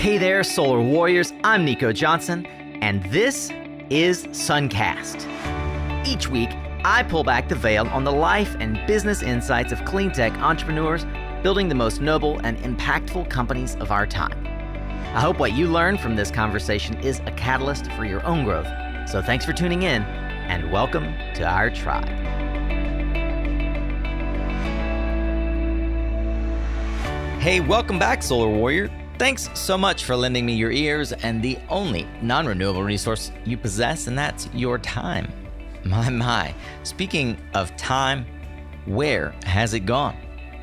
Hey there, Solar Warriors. I'm Nico Johnson, and this is Suncast. Each week, I pull back the veil on the life and business insights of clean tech entrepreneurs building the most noble and impactful companies of our time. I hope what you learn from this conversation is a catalyst for your own growth. So thanks for tuning in, and welcome to our tribe. Hey, welcome back, Solar Warrior. Thanks so much for lending me your ears and the only non-renewable resource you possess, and that's your time. My. Speaking of time, where has it gone?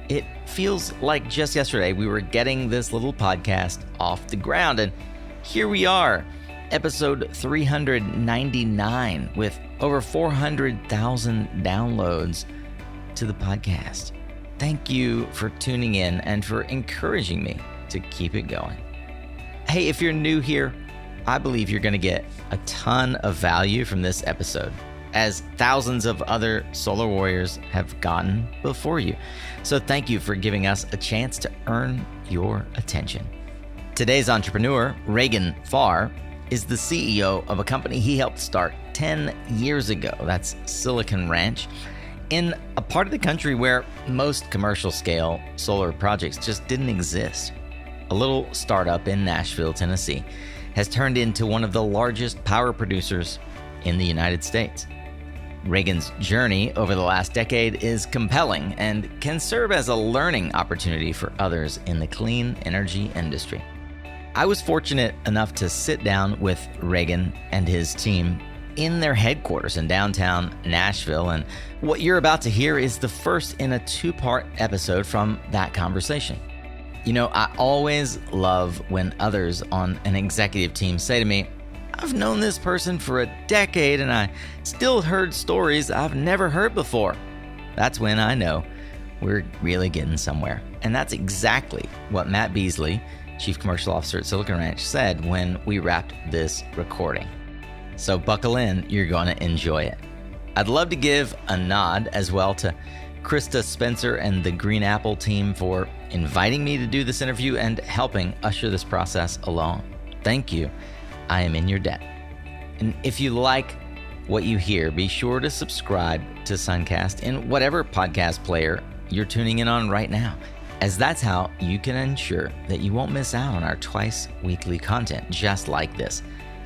It feels like just yesterday we were getting this little podcast off the ground, and here we are, episode 399 with over 400,000 downloads to the podcast. Thank you for tuning in and for encouraging me to keep it going. Hey, if you're new here, I believe you're going to get a ton of value from this episode, as thousands of other Solar Warriors have gotten before you. So thank you for giving us a chance to earn your attention. Today's entrepreneur, Reagan Farr, is the CEO of a company he helped start 10 years ago. That's Silicon Ranch, in a part of the country where most commercial scale solar projects just didn't exist. A little startup in Nashville, Tennessee, has turned into one of the largest power producers in the United States. Reagan's journey over the last decade is compelling and can serve as a learning opportunity for others in the clean energy industry. I was fortunate enough to sit down with Reagan and his team in their headquarters in downtown Nashville, and what you're about to hear is the first in a two-part episode from that conversation. You know, I always love when others on an executive team say to me, I've known this person for a decade and I still heard stories I've never heard before. That's when I know we're really getting somewhere. And that's exactly what Matt Beasley, Chief Commercial Officer at Silicon Ranch, said when we wrapped this recording. So buckle in, you're going to enjoy it. I'd love to give a nod as well to Krista Spencer and the Green Apple team for inviting me to do this interview and helping usher this process along. Thank you. I am in your debt. And if you like what you hear, be sure to subscribe to Suncast in whatever podcast player you're tuning in on right now, as that's how you can ensure that you won't miss out on our twice weekly content just like this.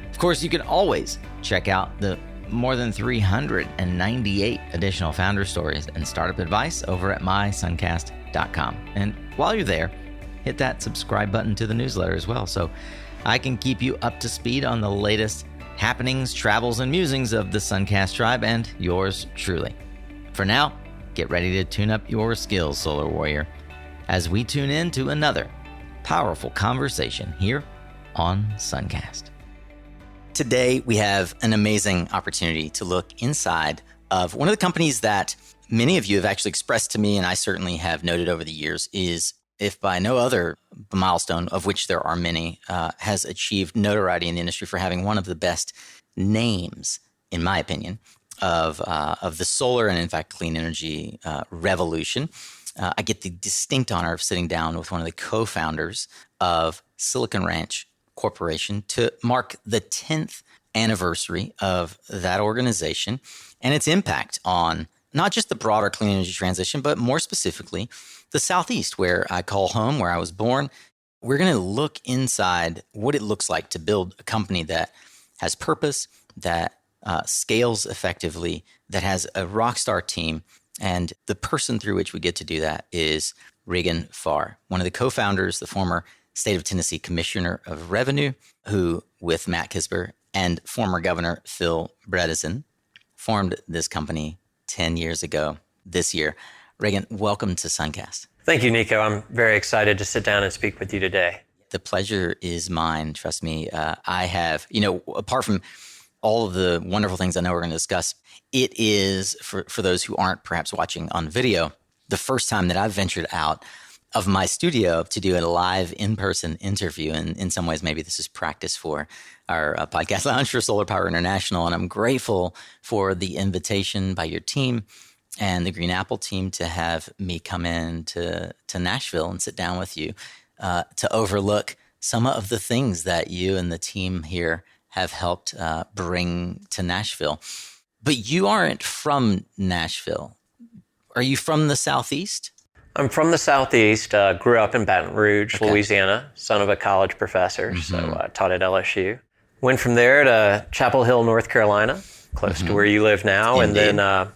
Of course, you can always check out the more than 398 additional founder stories and startup advice over at mysuncast.com. And while you're there, hit that subscribe button to the newsletter as well, so I can keep you up to speed on the latest happenings, travels, and musings of the Suncast tribe and yours truly. For now, get ready to tune up your skills, Solar Warrior, as we tune in to another powerful conversation here on Suncast. Today, we have an amazing opportunity to look inside of one of the companies that many of you have actually expressed to me, and I certainly have noted over the years, is, if by no other milestone, of which there are many, has achieved notoriety in the industry for having one of the best names, in my opinion, of the solar and, in fact, clean energy revolution. I get the distinct honor of sitting down with one of the co-founders of Silicon Ranch Corporation to mark the 10th anniversary of that organization and its impact on not just the broader clean energy transition, but more specifically, the Southeast, where I call home, where I was born. We're going to look inside what it looks like to build a company that has purpose, that scales effectively, that has a rock star team. And the person through which we get to do that is Reagan Farr, one of the co-founders, the former State of Tennessee Commissioner of Revenue, who, with Matt Kisber and former Governor Phil Bredesen, formed this company 10 years ago this year. Reagan, welcome to Suncast. Thank you, Nico. I'm very excited to sit down and speak with you today. The pleasure is mine. Trust me. I have, apart from all of the wonderful things I know we're going to discuss, it is, for those who aren't perhaps watching on video, the first time that I've ventured out of my studio to do a live in-person interview. And in some ways, maybe this is practice for our podcast lounge for Solar Power International. And I'm grateful for the invitation by your team and the Green Apple team to have me come in to Nashville and sit down with you to overlook some of the things that you and the team here have helped bring to Nashville. But you aren't from Nashville. Are you from the Southeast? I'm from the Southeast, grew up in Baton Rouge, Louisiana, son of a college professor, so I taught at LSU. Went from there to Chapel Hill, North Carolina, close to where you live now, Indeed. and then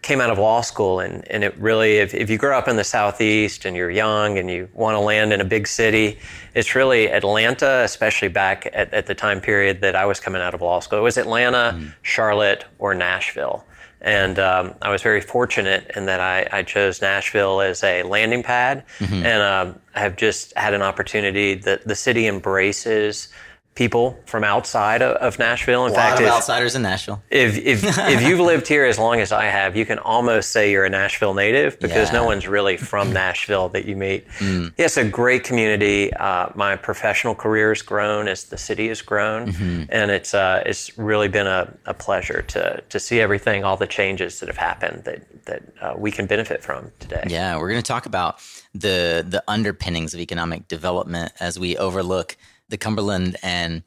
came out of law school. And it really, if you grow up in the Southeast and you're young and you want to land in a big city, it's really Atlanta, especially back at the time period that I was coming out of law school. It was Atlanta, Charlotte, or Nashville. And I was very fortunate in that I chose Nashville as a landing pad, and I have just had an opportunity that the city embraces people from outside of Nashville. In fact, a lot of outsiders in Nashville. If you've lived here as long as I have, you can almost say you're a Nashville native because no one's really from Nashville that you meet. Yeah, it's a great community. My professional career has grown as the city has grown, and it's really been a pleasure to see everything, all the changes that have happened that we can benefit from today. Yeah, we're going to talk about the underpinnings of economic development as we overlook the Cumberland and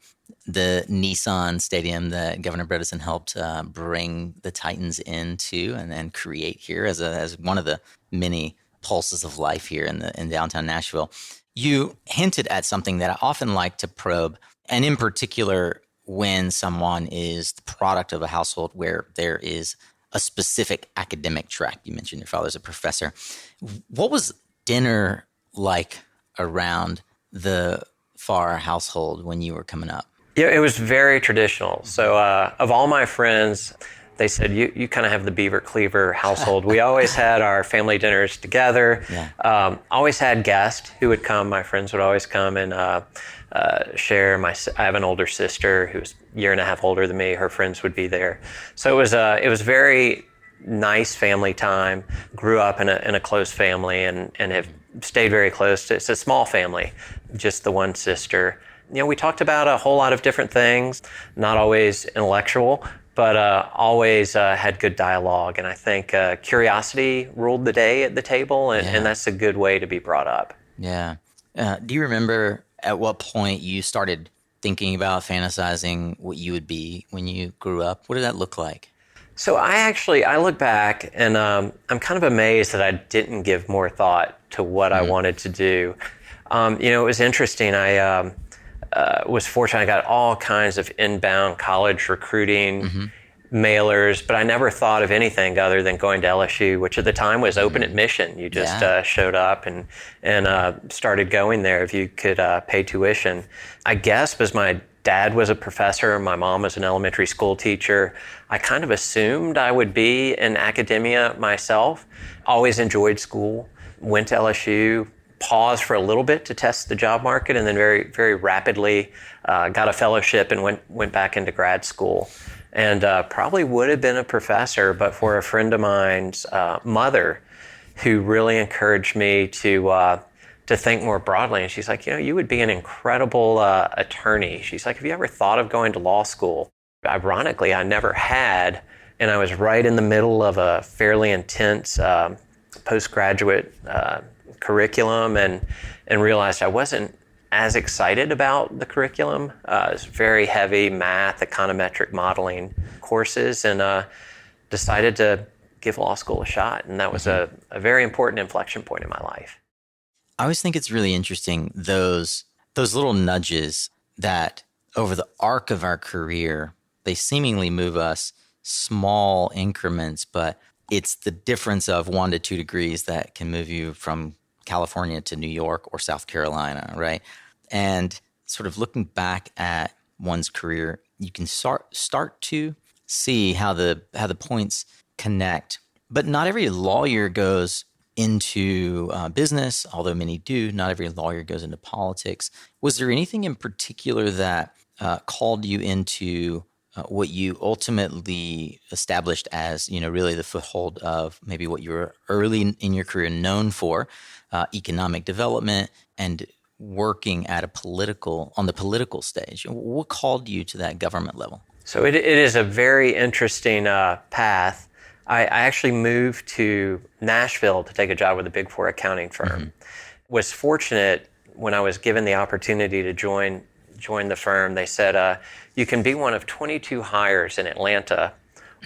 the Nissan Stadium that Governor Bredesen helped bring the Titans into and create here as one of the many pulses of life here in downtown Nashville. You hinted at something that I often like to probe, and in particular when someone is the product of a household where there is a specific academic track. You mentioned your father's a professor. What was dinner like around the Farr household when you were coming up? Yeah, it was very traditional. So of all my friends, they said, you kind of have the Beaver Cleaver household. We always had our family dinners together. Yeah. Always had guests who would come. My friends would always come and share. I have an older sister who's a year and a half older than me. Her friends would be there. So it was very nice family time. Grew up in a close family and have stayed very close to. It's a small family, just the one sister. We talked about a whole lot of different things, not always intellectual, but always had good dialogue. And I think curiosity ruled the day at the table, and that's a good way to be brought up. Yeah. Do you remember at what point you started thinking about fantasizing what you would be when you grew up? What did that look like? So I look back and I'm kind of amazed that I didn't give more thought to what I wanted to do. It was interesting. I was fortunate. I got all kinds of inbound college recruiting mailers, but I never thought of anything other than going to LSU, which at the time was open admission. You just showed up and started going there if you could pay tuition. I guess because my dad was a professor, my mom was an elementary school teacher, I kind of assumed I would be in academia myself. Always enjoyed school, went to LSU, paused for a little bit to test the job market, and then very, very rapidly got a fellowship and went back into grad school. And probably would have been a professor, but for a friend of mine's mother who really encouraged me to think more broadly. And she's like, you would be an incredible attorney. She's like, have you ever thought of going to law school? Ironically, I never had, and I was right in the middle of a fairly intense postgraduate curriculum and realized I wasn't as excited about the curriculum. It's very heavy math, econometric modeling courses, and decided to give law school a shot. And that was a very important inflection point in my life. I always think it's really interesting, those little nudges that over the arc of our career, they seemingly move us small increments, but it's the difference of 1 to 2 degrees that can move you from California to New York or South Carolina, right? And sort of looking back at one's career, you can start to see how the points connect. But not every lawyer goes into business, although many do. Not every lawyer goes into politics. Was there anything in particular that called you into what you ultimately established as, really the foothold of maybe what you were early in your career known for, economic development and working at on the political stage? What called you to that government level? So it is a very interesting path. I actually moved to Nashville to take a job with a Big Four accounting firm. Was fortunate when I was given the opportunity to join the firm, they said, you can be one of 22 hires in Atlanta,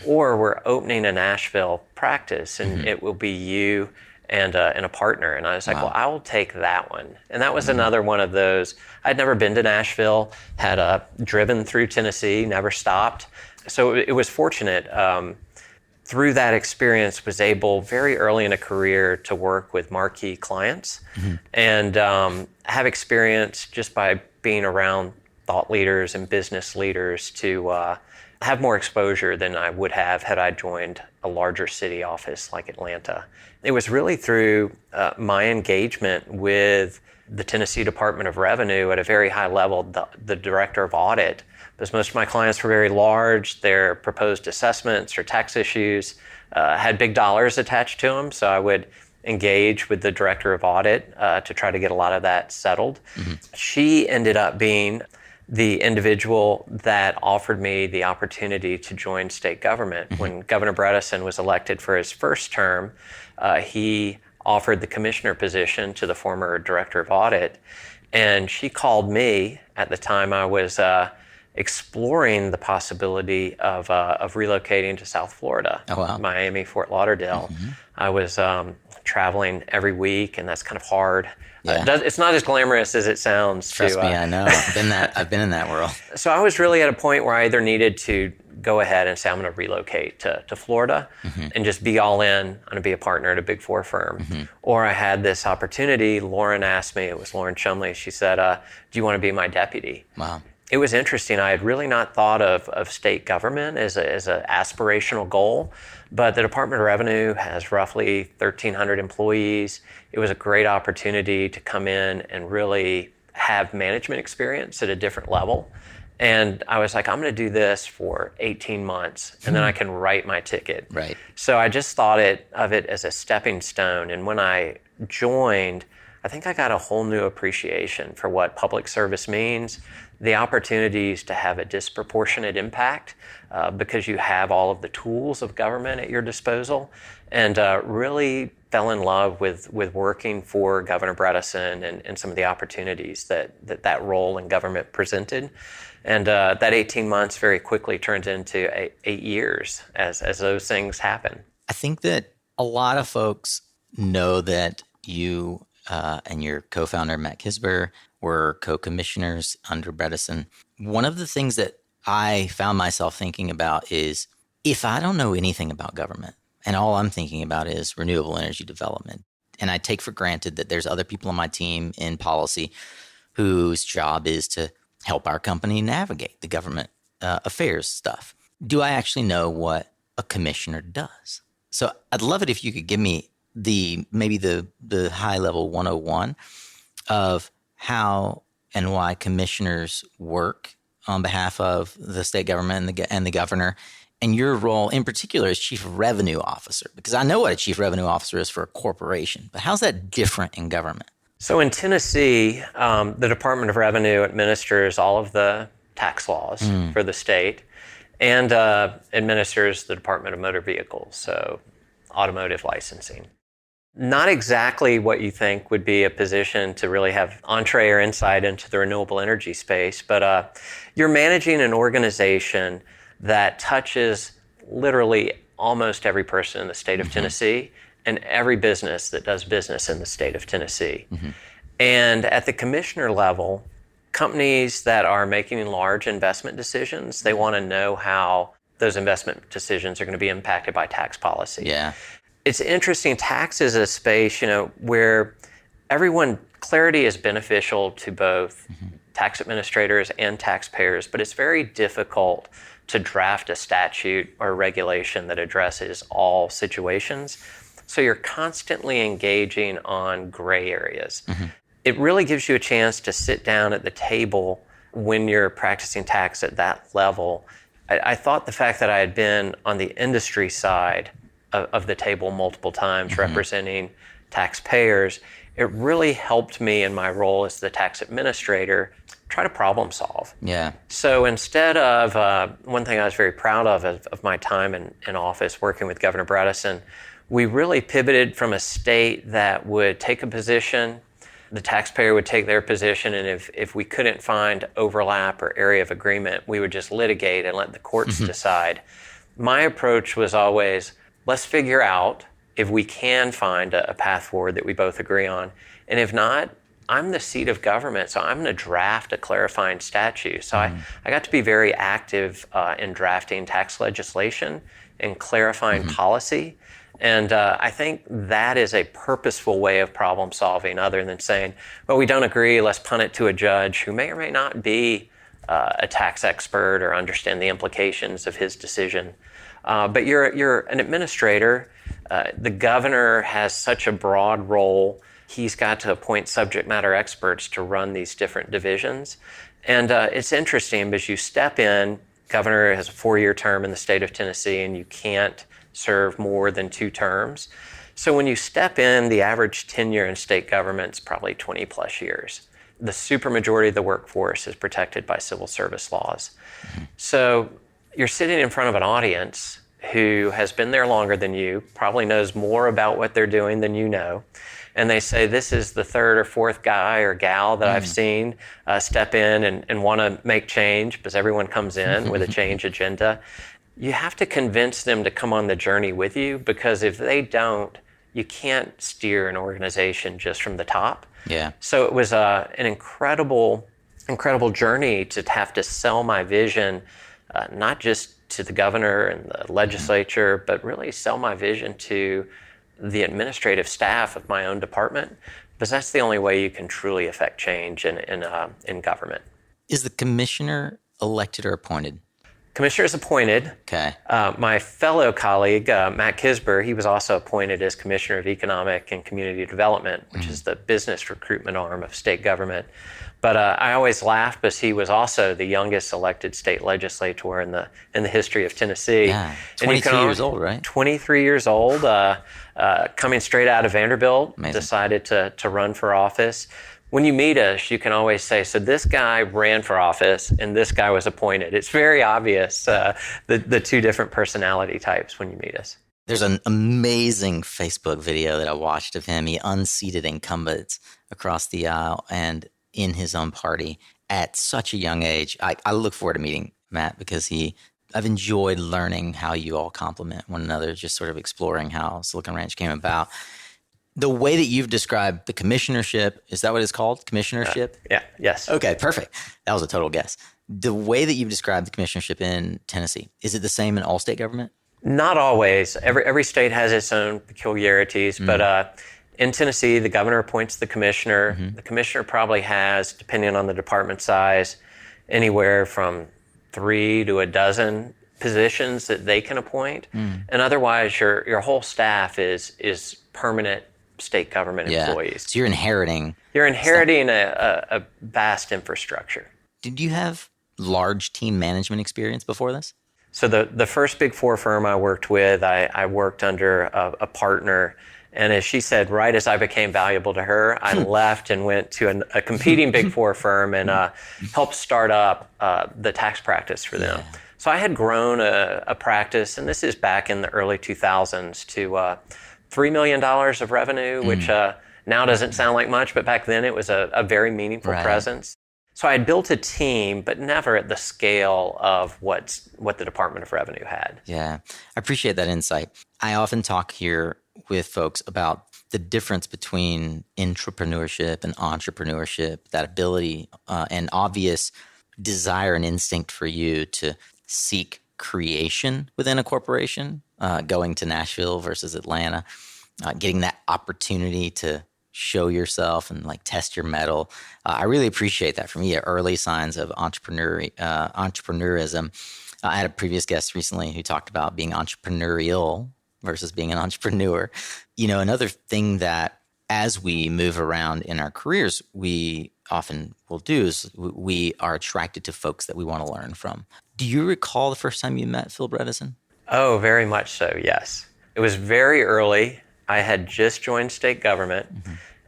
or we're opening a Nashville practice, and it will be you and a partner. And I was like, well, I will take that one. And that was another one of those. I'd never been to Nashville, had driven through Tennessee, never stopped. So it was fortunate. Through that experience, was able very early in a career to work with marquee clients and have experience just by being around thought leaders and business leaders to have more exposure than I would have had I joined a larger city office like Atlanta. It was really through my engagement with the Tennessee Department of Revenue at a very high level, the director of audit, because most of my clients were very large. Their proposed assessments or tax issues had big dollars attached to them. So I would engage with the director of audit to try to get a lot of that settled. She ended up being the individual that offered me the opportunity to join state government. When Governor Bredesen was elected for his first term, he offered the commissioner position to the former director of audit. And she called me at the time. I was exploring the possibility of relocating to South Florida, Miami, Fort Lauderdale. I was traveling every week, and that's kind of hard. It's not as glamorous as it sounds. Trust me, I know. I've been in that world. So I was really at a point where I either needed to go ahead and say, I'm going to relocate to Florida and just be all in. I'm going to be a partner at a Big Four firm. Or I had this opportunity. Lauren asked me, it was Lauren Chumley, she said, do you want to be my deputy? Wow. It was interesting. I had really not thought of state government as an aspirational goal, but the Department of Revenue has roughly 1,300 employees. It was a great opportunity to come in and really have management experience at a different level. And I was like, I'm going to do this for 18 months, and then I can write my ticket. Right. So I just thought of it as a stepping stone. And when I joined, I think I got a whole new appreciation for what public service means, the opportunities to have a disproportionate impact because you have all of the tools of government at your disposal, and really fell in love with working for Governor Bredesen and some of the opportunities that role in government presented. And that 18 months very quickly turned into 8 years as those things happen. I think that a lot of folks know that you and your co-founder, Matt Kisber, were co-commissioners under Bredesen. One of the things that I found myself thinking about is, if I don't know anything about government and all I'm thinking about is renewable energy development, and I take for granted that there's other people on my team in policy whose job is to help our company navigate the government affairs stuff, do I actually know what a commissioner does? So I'd love it if you could give me maybe the high level 101 of how and why commissioners work on behalf of the state government and the governor, and your role in particular as chief revenue officer, because I know what a chief revenue officer is for a corporation, but how's that different in government? So in Tennessee, the Department of Revenue administers all of the tax laws for the state and administers the Department of Motor Vehicles, so automotive licensing. Not exactly what you think would be a position to really have entree or insight into the renewable energy space, but you're managing an organization that touches literally almost every person in the state of Tennessee and every business that does business in the state of Tennessee. And at the commissioner level, companies that are making large investment decisions, they want to know how those investment decisions are going to be impacted by tax policy. Yeah. It's interesting. Tax is a space, where clarity is beneficial to both tax administrators and taxpayers, but it's very difficult to draft a statute or regulation that addresses all situations. So you're constantly engaging on gray areas. It really gives you a chance to sit down at the table when you're practicing tax at that level. I thought the fact that I had been on the industry side of the table multiple times representing taxpayers, it really helped me in my role as the tax administrator try to problem solve. Yeah. So instead of, one thing I was very proud of my time in office working with Governor Bredesen, we really pivoted from a state that would take a position, The taxpayer would take their position, and if we couldn't find overlap or area of agreement, we would just litigate and let the courts decide. My approach was always, let's figure out if we can find a path forward that we both agree on. And if not, I'm the seat of government, so I'm going to draft a clarifying statute. So I got to be very active in drafting tax legislation and clarifying policy. And I think that is a purposeful way of problem solving, other than saying, well, we don't agree, let's punt it to a judge who may or may not be a tax expert or understand the implications of his decision. But you're an administrator. The governor has such a broad role. He's got to appoint subject matter experts to run these different divisions. And it's interesting because you step in, governor has a 4-year term in the state of Tennessee, and you can't serve more than 2 terms. So when you step in, the average tenure in state government is probably 20 plus years. The supermajority of the workforce is protected by civil service laws. So you're sitting in front of an audience who has been there longer than you, probably knows more about what they're doing than you know. And they say, this is the 3rd or 4th guy or gal that I've seen step in and want to make change, because everyone comes in with a change agenda. You have to convince them to come on the journey with you, because if they don't, you can't steer an organization just from the top. Yeah. So it was an incredible journey to have to sell my vision, not just to the governor and the legislature, but really sell my vision to the administrative staff of my own department, because that's the only way you can truly affect change in government. Is the commissioner elected or appointed? Commissioner is appointed. Okay. My fellow colleague, Matt Kisber, he was also appointed as Commissioner of Economic and Community Development, which is the business recruitment arm of state government. But I always laugh because he was also the youngest elected state legislator in the history of Tennessee. Yeah, 23 years old, right? 23 years old, coming straight out of Vanderbilt, Amazing. Decided to run for office. When you meet us, you can always say, so this guy ran for office and this guy was appointed. It's very obvious, the 2 different personality types when you meet us. There's an amazing Facebook video that I watched of him. He unseated incumbents across the aisle and in his own party at such a young age. I look forward to meeting Matt, because I've enjoyed learning how you all complement one another, just sort of exploring how Silicon Ranch came about. The way that you've described the commissionership, is that what it's called? Commissionership? Yes. Okay, perfect. That was a total guess. The way that you've described the commissionership in Tennessee, is it the same in all state government? Not always. Every state has its own peculiarities, but in Tennessee, the governor appoints the commissioner. The commissioner probably has, depending on the department size, anywhere from 3 to a dozen positions that they can appoint. And otherwise, your whole staff is permanent state government employees. So you're inheriting a vast infrastructure. Did you have large team management experience before this? So the first Big Four firm I worked with, I worked under a partner. And as she said, right as I became valuable to her, I left and went to a competing Big Four firm and helped start up the tax practice for them. Yeah. So I had grown a practice, and this is back in the early 2000s, to $3 million of revenue, which now doesn't sound like much, but back then it was a very meaningful presence. So I had built a team, but never at the scale of what the Department of Revenue had. Yeah, I appreciate that insight. I often talk here with folks about the difference between intrapreneurship and entrepreneurship, that ability and obvious desire and instinct for you to seek creation within a corporation, going to Nashville versus Atlanta, getting that opportunity to show yourself and like test your mettle. I really appreciate that. For me, early signs of entrepreneurism. I had a previous guest recently who talked about being entrepreneurial versus being an entrepreneur. You know, another thing that as we move around in our careers, we often will do is we are attracted to folks that we want to learn from. Do you recall the first time you met Phil Bredesen? Oh, very much so, yes. It was very early. I had just joined state government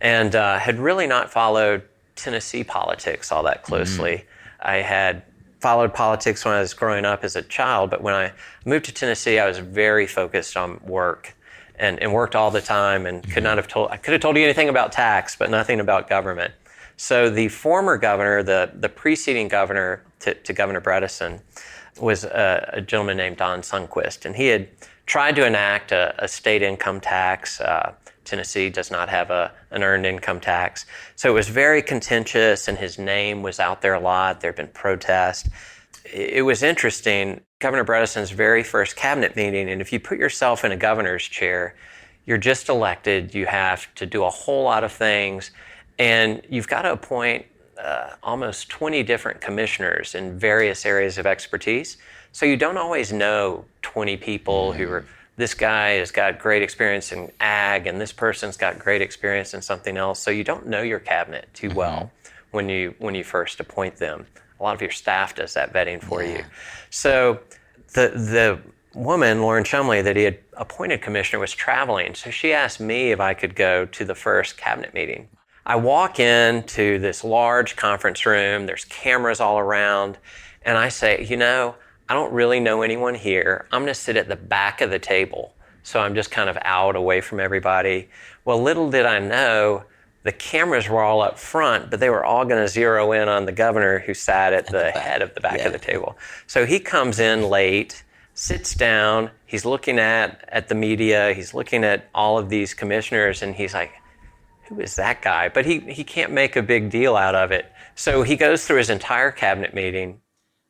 and had really not followed Tennessee politics all that closely. I had followed politics when I was growing up as a child, but when I moved to Tennessee, I was very focused on work. and worked all the time and I could have told you anything about tax, but nothing about government. So the former governor, the preceding governor to Governor Bredesen, was a gentleman named Don Sundquist, and he had tried to enact a state income tax. Tennessee does not have an earned income tax. So it was very contentious, and his name was out there a lot. There had been protests. It was interesting. Governor Bredesen's very first cabinet meeting, and if you put yourself in a governor's chair, you're just elected. You have to do a whole lot of things, and you've got to appoint almost 20 different commissioners in various areas of expertise. So you don't always know 20 people who are, this guy has got great experience in ag and this person's got great experience in something else. So you don't know your cabinet too well when you first appoint them. A lot of your staff does that vetting for you. So the woman, Lauren Chumley, that he had appointed commissioner was traveling. So she asked me if I could go to the first cabinet meeting. I walk into this large conference room, there's cameras all around, and I say, I don't really know anyone here. I'm going to sit at the back of the table. So I'm just kind of out away from everybody. Well, little did I know, the cameras were all up front, but they were all going to zero in on the governor who sat at the head of the back of the table. So he comes in late, sits down, he's looking at the media, he's looking at all of these commissioners, and he's like, who is that guy? But he can't make a big deal out of it. So he goes through his entire cabinet meeting.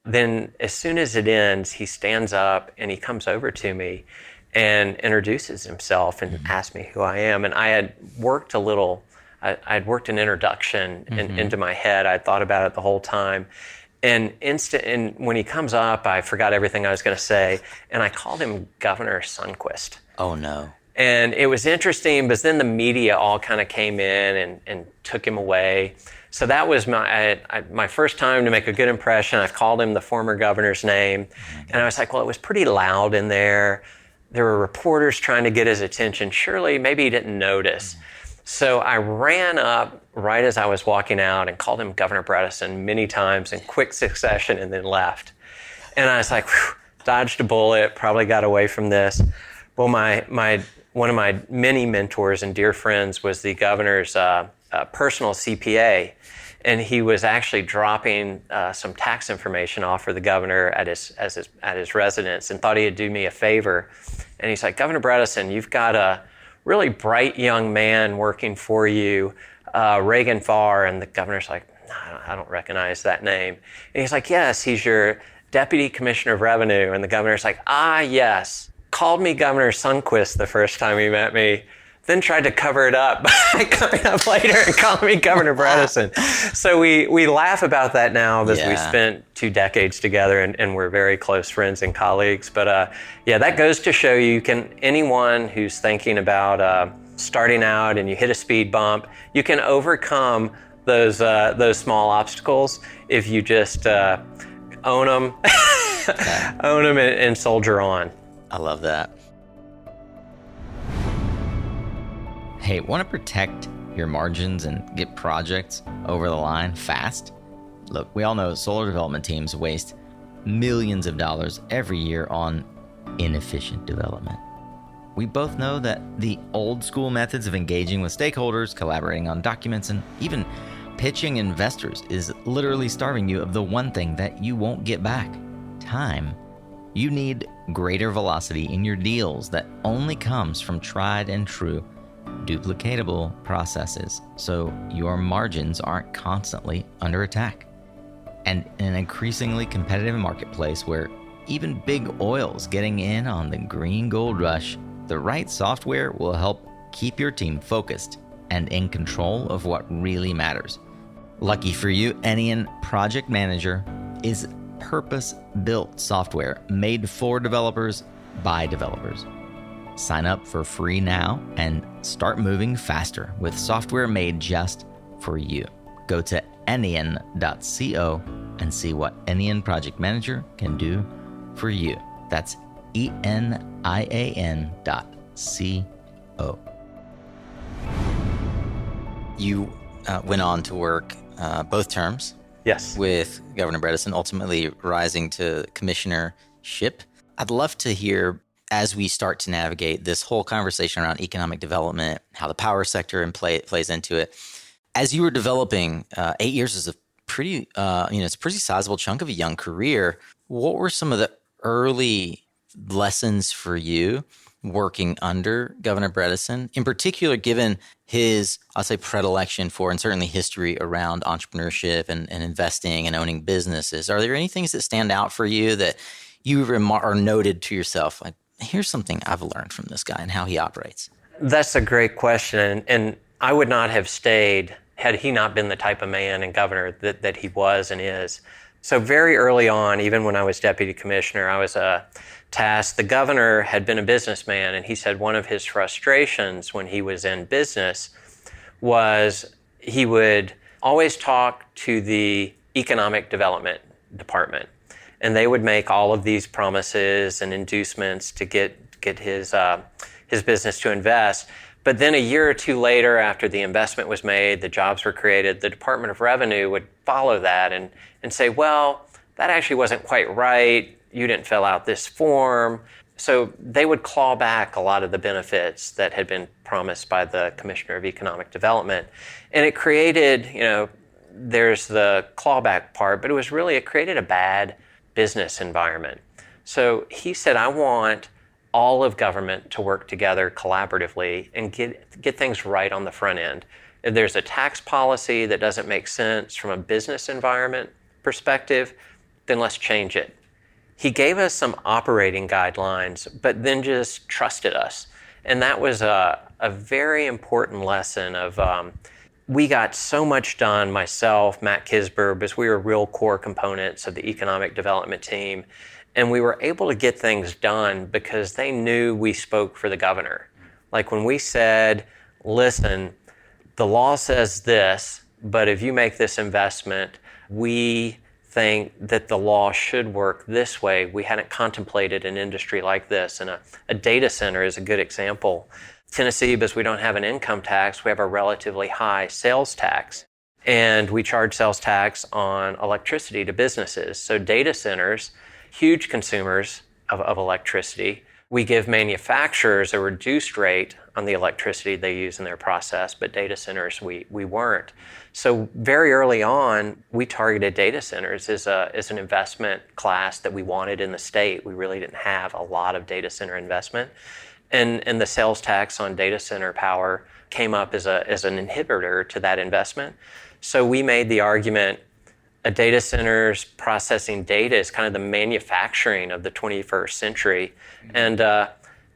Then as soon as it ends, he stands up and he comes over to me and introduces himself and asks me who I am. And I had worked I'd worked an introduction into my head. I'd thought about it the whole time. And when he comes up, I forgot everything I was going to say, and I called him Governor Sundquist. Oh, no. And it was interesting, but then the media all kind of came in and took him away. So that was my first time to make a good impression. I've called him the former governor's name. And I was like, well, it was pretty loud in there. There were reporters trying to get his attention. Surely, maybe he didn't notice. So I ran up right as I was walking out and called him Governor Bredesen many times in quick succession and then left. And I was like, dodged a bullet, probably got away from this. Well, one of my many mentors and dear friends was the governor's personal CPA, and he was actually dropping some tax information off for the governor at his residence, and thought he'd do me a favor. And he's like, Governor Bredesen, you've got a really bright young man working for you, Reagan Farr. And the governor's like, no, I don't recognize that name. And he's like, yes, he's your deputy commissioner of revenue. And the governor's like, yes. Called me Governor Sundquist the first time he met me, then tried to cover it up by coming up later and calling me Governor Bredesen. So we laugh about that now because we spent 2 decades together and we're very close friends and colleagues. But that goes to show you anyone who's thinking about starting out and you hit a speed bump, you can overcome those small obstacles if you just own them, own them and soldier on. I love that. Hey, want to protect your margins and get projects over the line fast? Look, we all know solar development teams waste millions of dollars every year on inefficient development. We both know that the old school methods of engaging with stakeholders, collaborating on documents, and even pitching investors is literally starving you of the one thing that you won't get back: time. You need greater velocity in your deals that only comes from tried and true, duplicatable processes, so your margins aren't constantly under attack. And in an increasingly competitive marketplace where even big oil's getting in on the green gold rush, the right software will help keep your team focused and in control of what really matters. Lucky for you, Enian Project Manager is purpose-built software made for developers by developers. Sign up for free now and start moving faster with software made just for you. Go to enian.co and see what Enian Project Manager can do for you. That's ENIAN.co. You went on to work both terms. Yes. With Governor Bredesen, ultimately rising to commissionership. I'd love to hear as we start to navigate this whole conversation around economic development, how the power sector plays into it. As you were developing, 8 years is a pretty, it's a pretty sizable chunk of a young career. What were some of the early lessons for you working under Governor Bredesen, in particular, given his, I'll say, predilection for, and certainly history around entrepreneurship and investing and owning businesses? Are there any things that stand out for you that you are noted to yourself, like, here's something I've learned from this guy and how he operates? That's a great question. And I would not have stayed had he not been the type of man and governor that he was and is. So very early on, even when I was deputy commissioner, I was tasked. The governor had been a businessman, and he said one of his frustrations when he was in business was he would always talk to the economic development department, and they would make all of these promises and inducements to get his business to invest. But then a year or two later, after the investment was made, the jobs were created, the Department of Revenue would follow that and say, well, that actually wasn't quite right. You didn't fill out this form. So they would claw back a lot of the benefits that had been promised by the Commissioner of Economic Development. And it created, there's the clawback part, but it created a bad business environment. So he said, I want all of government to work together collaboratively and get things right on the front end. If there's a tax policy that doesn't make sense from a business environment perspective, then let's change it. He gave us some operating guidelines, but then just trusted us. And that was a very important lesson of, we got so much done, myself, Matt Kisber, because we were real core components of the economic development team. And we were able to get things done because they knew we spoke for the governor. Like when we said, listen, the law says this, but if you make this investment, we think that the law should work this way. We hadn't contemplated an industry like this. And a data center is a good example. Tennessee, because we don't have an income tax, we have a relatively high sales tax. And we charge sales tax on electricity to businesses. So data centers, huge consumers of electricity. We give manufacturers a reduced rate on the electricity they use in their process, but data centers, we weren't. So very early on, we targeted data centers as an investment class that we wanted in the state. We really didn't have a lot of data center investment. And the sales tax on data center power came up as an inhibitor to that investment. So we made the argument, a data center's processing data is kind of the manufacturing of the 21st century, and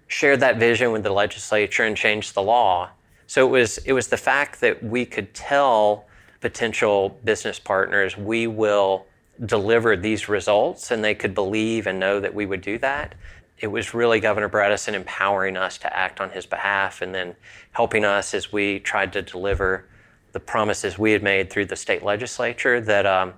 shared that vision with the legislature and changed the law. So it was the fact that we could tell potential business partners, we will deliver these results, and they could believe and know that we would do that. It was really Governor Bredesen empowering us to act on his behalf and then helping us as we tried to deliver the promises we had made through the state legislature that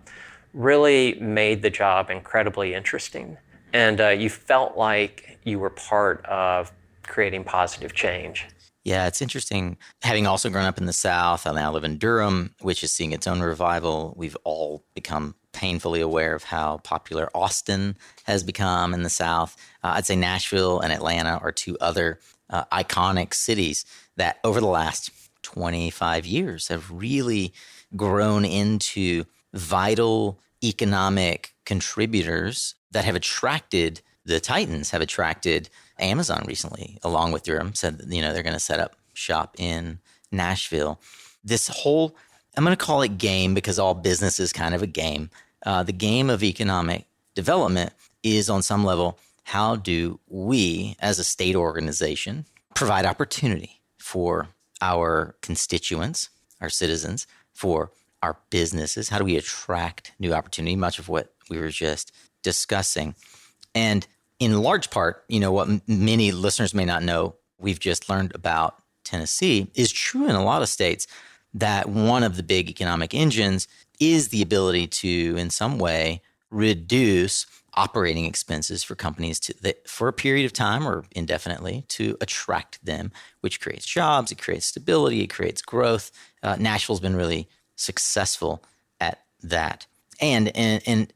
really made the job incredibly interesting. And you felt like you were part of creating positive change. Yeah, it's interesting. Having also grown up in the South, I now live in Durham, which is seeing its own revival. We've all become painfully aware of how popular Austin has become in the South. I'd say Nashville and Atlanta are two other iconic cities that over the last 25 years have really grown into vital economic contributors that have attracted the Titans, have attracted Amazon recently, along with Durham, said that, they're going to set up shop in Nashville. This whole, I'm going to call it game because all business is kind of a game. The game of economic development is on some level, how do we as a state organization provide opportunity for our constituents, our citizens, for our businesses? How do we attract new opportunity? Much of what we were just discussing. And in large part, what many listeners may not know, we've just learned about Tennessee, is true in a lot of states, that one of the big economic engines is the ability to, in some way, reduce operating expenses for companies for a period of time or indefinitely to attract them, which creates jobs, it creates stability, it creates growth. Nashville's been really successful at that. And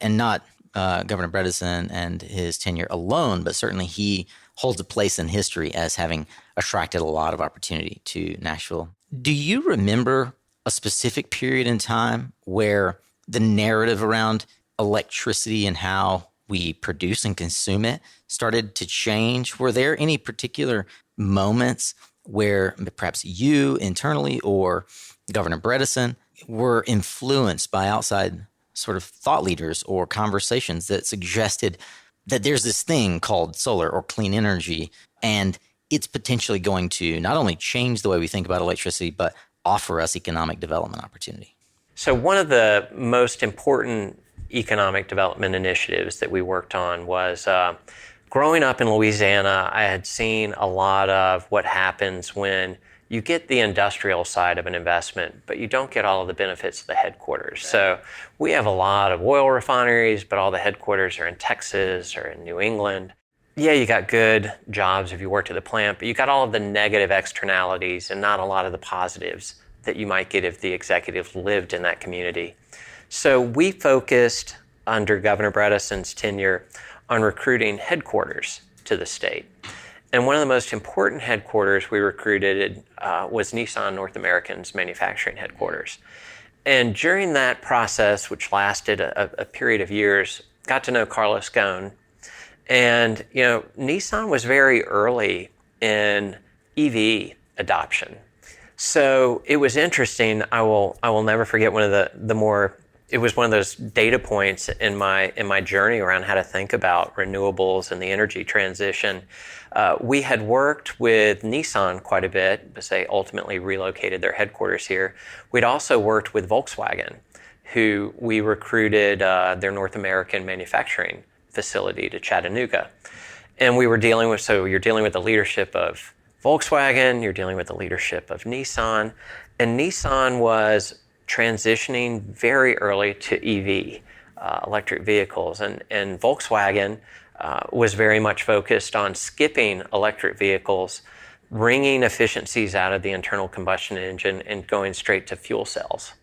not Governor Bredesen and his tenure alone, but certainly he holds a place in history as having attracted a lot of opportunity to Nashville. Do you remember a specific period in time where the narrative around electricity and how we produce and consume it started to change? Were there any particular moments where perhaps you internally or Governor Bredesen were influenced by outside sort of thought leaders or conversations that suggested that there's this thing called solar or clean energy, and it's potentially going to not only change the way we think about electricity, but offer us economic development opportunity? So one of the most important economic development initiatives that we worked on was growing up in Louisiana. I had seen a lot of what happens when you get the industrial side of an investment, but you don't get all of the benefits of the headquarters. So we have a lot of oil refineries, but all the headquarters are in Texas or in New England. Yeah, you got good jobs if you worked at the plant, but you got all of the negative externalities and not a lot of the positives that you might get if the executive lived in that community. So we focused under Governor Bredesen's tenure on recruiting headquarters to the state. And one of the most important headquarters we recruited was Nissan North American's manufacturing headquarters. And during that process, which lasted a period of years, got to know Carlos Ghosn. And, Nissan was very early in EV adoption. So it was interesting. I will never forget one of it was one of those data points in my journey around how to think about renewables and the energy transition. We had worked with Nissan quite a bit because they ultimately relocated their headquarters here. We'd also worked with Volkswagen, who we recruited their North American manufacturing facility to Chattanooga. And we were you're dealing with the leadership of Volkswagen, you're dealing with the leadership of Nissan, and Nissan was transitioning very early to EV, electric vehicles, and Volkswagen was very much focused on skipping electric vehicles, wringing efficiencies out of the internal combustion engine and going straight to fuel cells.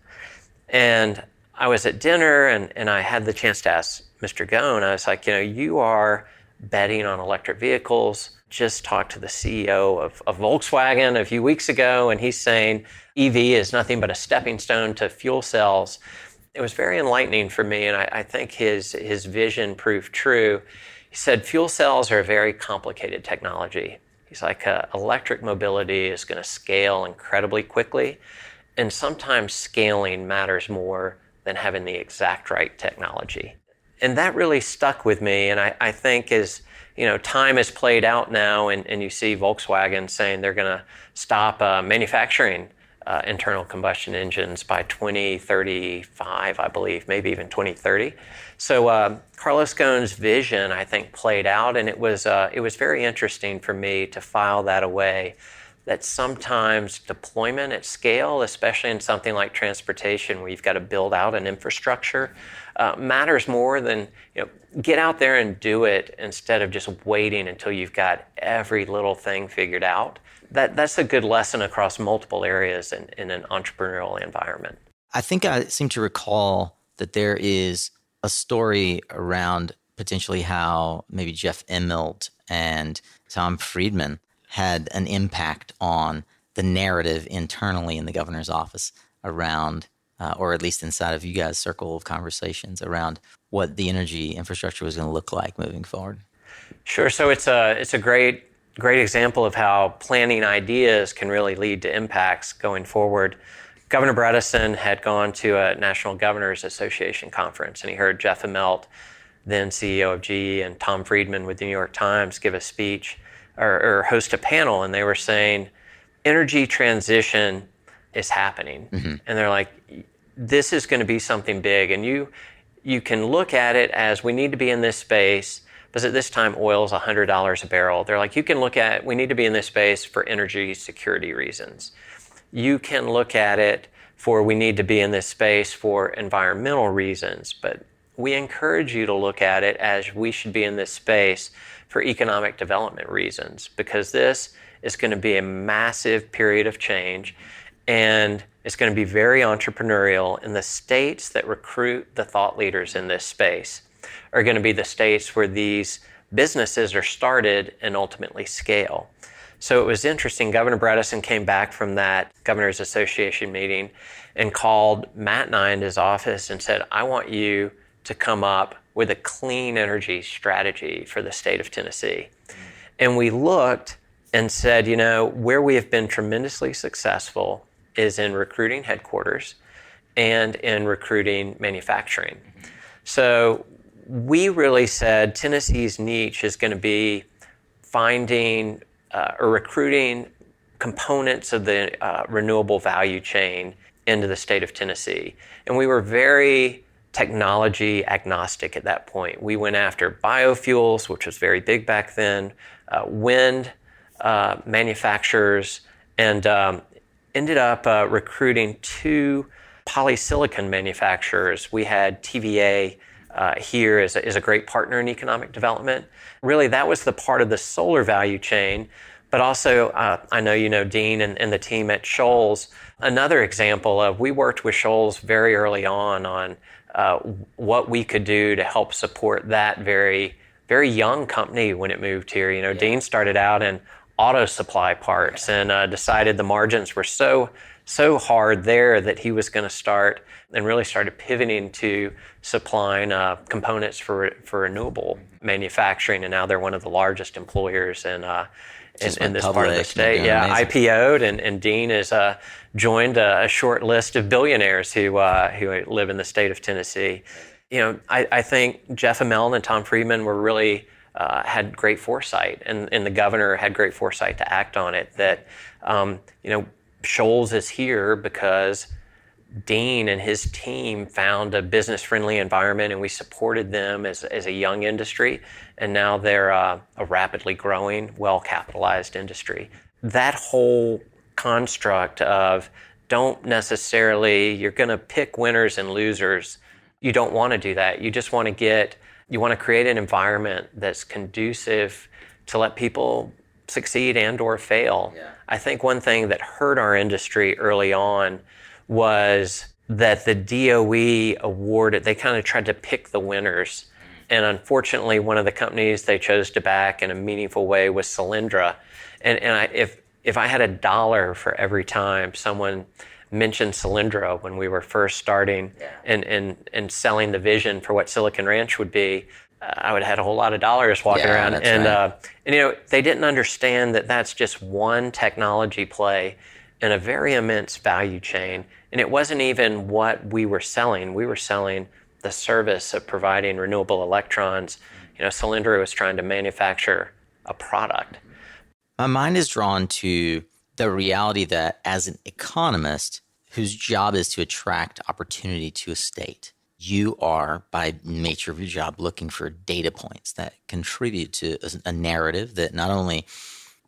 And I was at dinner and I had the chance to ask Mr. Ghosn, I was like, you are betting on electric vehicles. Just talked to the CEO of Volkswagen a few weeks ago, and he's saying EV is nothing but a stepping stone to fuel cells. It was very enlightening for me, and I think his vision proved true. He said fuel cells are a very complicated technology. He's like, electric mobility is going to scale incredibly quickly, and sometimes scaling matters more than having the exact right technology. And that really stuck with me, and I think as time has played out now, and you see Volkswagen saying they're going to stop manufacturing internal combustion engines by 2035, I believe, maybe even 2030. So Carlos Ghosn's vision, I think, played out, and it was very interesting for me to file that away. That sometimes deployment at scale, especially in something like transportation, where you've got to build out an infrastructure, matters more than get out there and do it instead of just waiting until you've got every little thing figured out. That's a good lesson across multiple areas in an entrepreneurial environment. I think I seem to recall that there is a story around potentially how maybe Jeff Immelt and Tom Friedman had an impact on the narrative internally in the governor's office around, or at least inside of you guys' circle of conversations around what the energy infrastructure was going to look like moving forward. Sure. So it's a great example of how planning ideas can really lead to impacts going forward. Governor Bredesen had gone to a National Governors Association conference, and he heard Jeff Immelt, then CEO of GE, and Tom Friedman with the New York Times give a speech or host a panel, and they were saying energy transition is happening. Mm-hmm. And they're like, this is going to be something big. And you can look at it as we need to be in this space, because at this time oil is $100 a barrel. They're like, you can look at we need to be in this space for energy security reasons. You can look at it for we need to be in this space for environmental reasons, but we encourage you to look at it as we should be in this space for economic development reasons, because this is going to be a massive period of change, and it's going to be very entrepreneurial in the states that recruit the thought leaders in this space. are going to be the states where these businesses are started and ultimately scale. So it was interesting. Governor Bredesen came back from that Governors Association meeting and called Matt and I in his office and said, I want you to come up with a clean energy strategy for the state of Tennessee. And we looked and said, where we have been tremendously successful is in recruiting headquarters and in recruiting manufacturing. So we really said Tennessee's niche is going to be finding or recruiting components of the renewable value chain into the state of Tennessee. And we were very technology agnostic at that point. We went after biofuels, which was very big back then, wind manufacturers, and ended up recruiting 2 polysilicon manufacturers. We had TVA here as a great partner in economic development. Really, that was the part of the solar value chain. But also, I know you know Dean and the team at Shoals. Another example of, we worked with Shoals very early on what we could do to help support that very, very young company when it moved here. Dean started out in auto supply parts and decided the margins were so hard there that he was going to start and really started pivoting to supplying components for renewable manufacturing. And now they're one of the largest employers in this part of the state. Yeah, IPO'd, and Dean has joined a short list of billionaires who live in the state of Tennessee. I think Jeff Immelt and Tom Friedman were really had great foresight, and the governor had great foresight to act on it. That Shoals is here because Dean and his team found a business-friendly environment, and we supported them as a young industry, and now they're a rapidly growing, well-capitalized industry. That whole construct of you're going to pick winners and losers. You don't want to do that. You just want to create an environment that's conducive to let people succeed and or fail. Yeah. I think one thing that hurt our industry early on was that the DOE awarded, they kind of tried to pick the winners. And unfortunately, one of the companies they chose to back in a meaningful way was Solyndra. If I had $1 for every time someone mentioned Solyndra when we were first starting and selling the vision for what Silicon Ranch would be, I would have had a whole lot of dollars walking around. And they didn't understand that that's just one technology play in a very immense value chain. And it wasn't even what we were selling. We were selling the service of providing renewable electrons. Solyndra was trying to manufacture a product. My mind is drawn to the reality that as an economist whose job is to attract opportunity to a state, you are, by nature of your job, looking for data points that contribute to a narrative that not only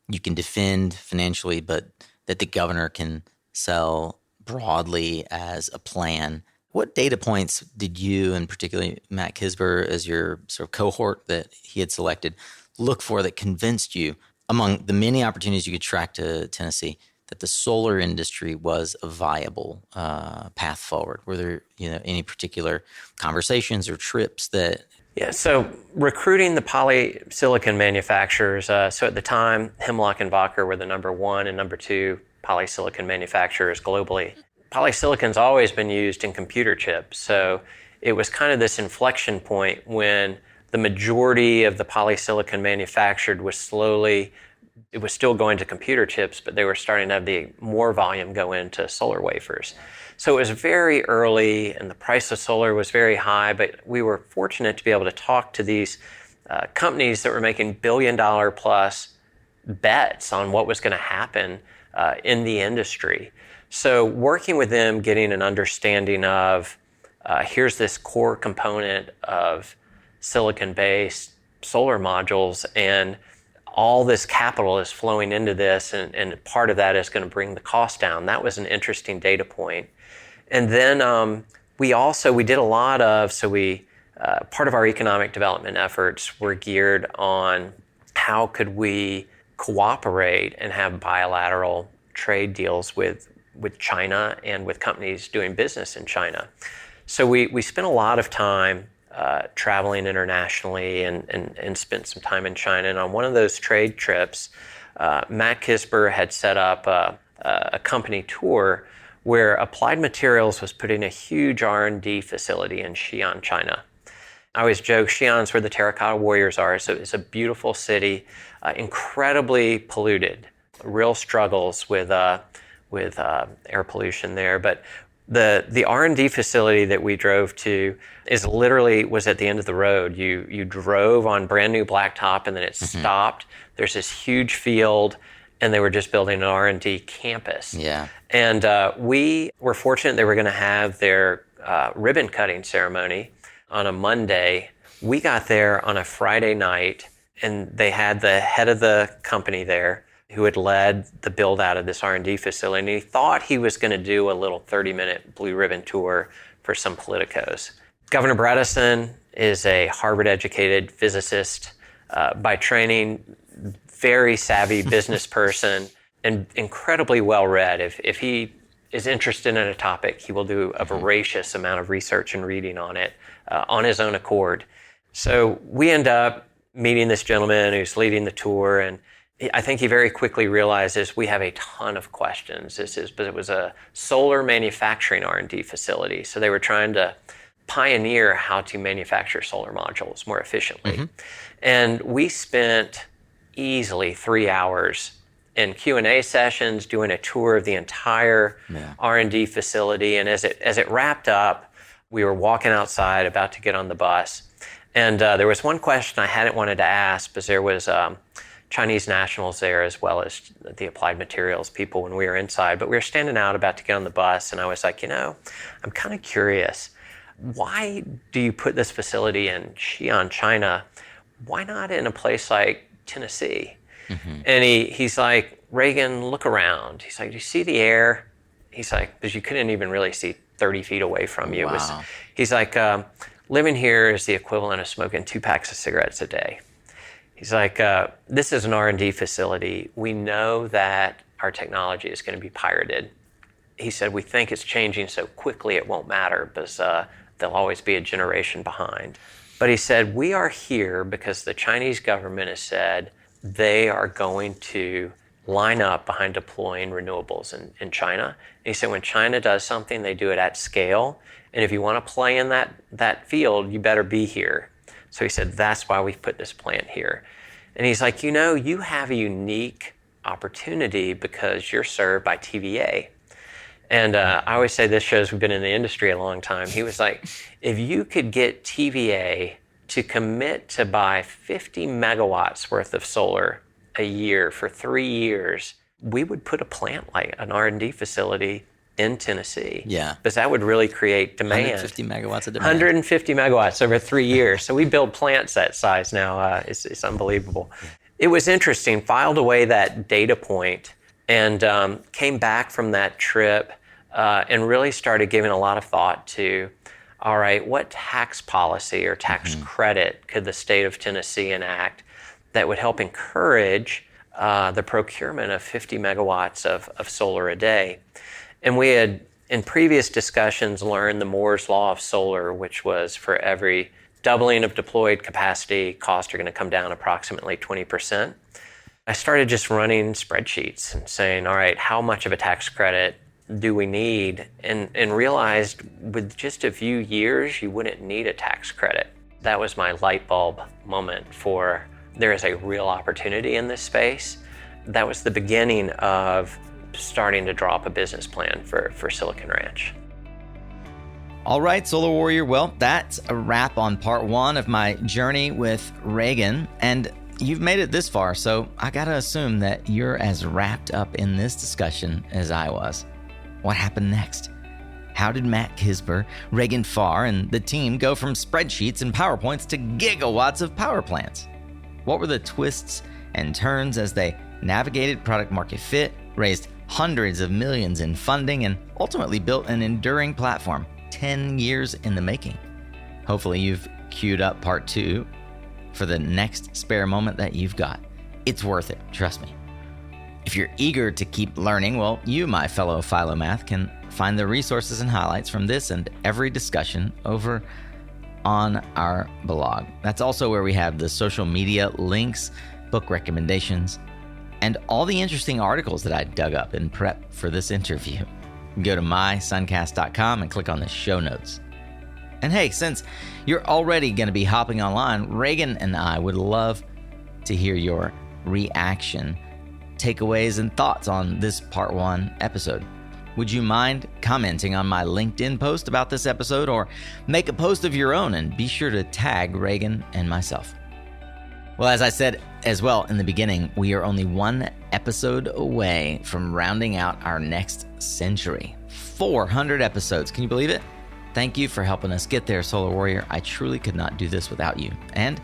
you can defend financially, but that the governor can sell broadly as a plan. What data points did you, and particularly Matt Kisber as your sort of cohort that he had selected, look for that convinced you, among the many opportunities you could track to Tennessee, that the solar industry was a viable path forward? Were there any particular conversations or trips that... Yeah, so recruiting the polysilicon manufacturers, so at the time, Hemlock and Wacker were the number 1 and number 2 polysilicon manufacturers globally. Polysilicon's always been used in computer chips, so it was kind of this inflection point when the majority of the polysilicon manufactured was still going to computer chips, but they were starting to have the more volume go into solar wafers. So it was very early, and the price of solar was very high, but we were fortunate to be able to talk to these companies that were making billion-dollar-plus bets on what was going to happen in the industry. So working with them, getting an understanding of here's this core component of silicon-based solar modules, and all this capital is flowing into this, and part of that is going to bring the cost down. That was an interesting data point. And then we did a lot of, part of our economic development efforts were geared on how could we cooperate and have bilateral trade deals with China and with companies doing business in China. So we spent a lot of time traveling internationally and spent some time in China. And on one of those trade trips, Matt Kisber had set up a company tour where Applied Materials was putting a huge R&D facility in Xi'an, China. I always joke, Xi'an's where the terracotta warriors are, so it's a beautiful city, incredibly polluted, real struggles with air pollution there. But the R&D facility that we drove to was at the end of the road. You drove on brand new blacktop and then it stopped. There's this huge field and they were just building an R&D campus. Yeah. And we were fortunate they were going to have their ribbon cutting ceremony on a Monday. We got there on a Friday night and they had the head of the company there who had led the build out of this R&D facility. And he thought he was going to do a little 30-minute blue ribbon tour for some politicos. Governor Bredesen is a Harvard-educated physicist by training, very savvy business person, and incredibly well-read. If he is interested in a topic, he will do a voracious amount of research and reading on it on his own accord. So we end up meeting this gentleman who's leading the tour, and I think he very quickly realizes we have a ton of questions. But it was a solar manufacturing R&D facility, so they were trying to pioneer how to manufacture solar modules more efficiently. And we spent easily 3 hours in Q&A sessions doing a tour of the entire R&D facility. And as it wrapped up, we were walking outside about to get on the bus. And there was one question I hadn't wanted to ask because there was Chinese nationals there as well as the Applied Materials people when we were inside. But we were standing out about to get on the bus, and I was like, I'm kind of curious. Why do you put this facility in Xi'an, China? Why not in a place like Tennessee? And he's like, Reagan, look around. He's like, do you see the air? He's like, because you couldn't even really see 30 feet away from you. Wow. He's like, living here is the equivalent of smoking 2 packs of cigarettes a day. He's like, this is an R&D facility. We know that our technology is going to be pirated. He said, we think it's changing so quickly it won't matter because there'll always be a generation behind. But he said, we are here because the Chinese government has said they are going to line up behind deploying renewables in China. And he said, when China does something, they do it at scale. And if you want to play in that field, you better be here. So he said, that's why we put this plant here. And he's like, you have a unique opportunity because you're served by TVA. And I always say this shows we've been in the industry a long time. He was like, if you could get TVA to commit to buy 50 megawatts worth of solar a year for 3 years, we would put a plant like an R&D facility in Tennessee. Yeah. Because that would really create demand. 150 megawatts of demand. 150 megawatts over 3 years. So we build plants that size now. It's unbelievable. It was interesting. Filed away that data point and came back from that trip and really started giving a lot of thought to, all right, what tax policy or tax credit could the state of Tennessee enact that would help encourage the procurement of 50 megawatts of solar a day? And we had, in previous discussions, learned the Moore's Law of solar, which was for every doubling of deployed capacity, costs are going to come down approximately 20%. I started just running spreadsheets and saying, all right, how much of a tax credit do we need? And realized with just a few years, you wouldn't need a tax credit. That was my light bulb moment for there is a real opportunity in this space. That was the beginning of starting to draw up a business plan for Silicon Ranch. All right, Solar Warrior. Well, that's a wrap on part 1 of my journey with Reagan. And you've made it this far, so I gotta assume that you're as wrapped up in this discussion as I was. What happened next? How did Matt Kisber, Reagan Farr, and the team go from spreadsheets and PowerPoints to gigawatts of power plants? What were the twists and turns as they navigated product market fit, raised hundreds of millions in funding, and ultimately built an enduring platform 10 years in the making? Hopefully you've queued up part 2 for the next spare moment that you've got. It's worth it, trust me. If you're eager to keep learning, well, you, my fellow Philomath, can find the resources and highlights from this and every discussion over on our blog. That's also where we have the social media links, book recommendations, and all the interesting articles that I dug up in prep for this interview. Go to mysuncast.com and click on the show notes. And hey, since you're already going to be hopping online, Reagan and I would love to hear your reaction, takeaways, and thoughts on this part 1 episode. Would you mind commenting on my LinkedIn post about this episode, or make a post of your own and be sure to tag Reagan and myself? Well, as I said as well in the beginning, we are only 1 episode away from rounding out our next century. 400 episodes. Can you believe it? Thank you for helping us get there, Solar Warrior. I truly could not do this without you. And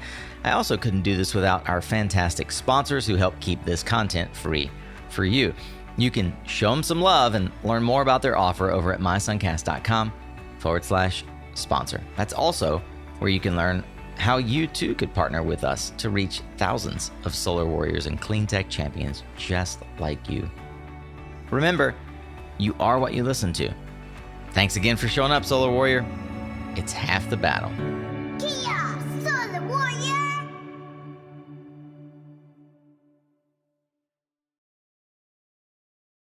I also couldn't do this without our fantastic sponsors who help keep this content free for you. You can show them some love and learn more about their offer over at mysuncast.com/sponsor. That's also where you can learn how you too could partner with us to reach thousands of solar warriors and clean tech champions just like you. Remember, you are what you listen to. Thanks again for showing up, Solar Warrior. It's half the battle.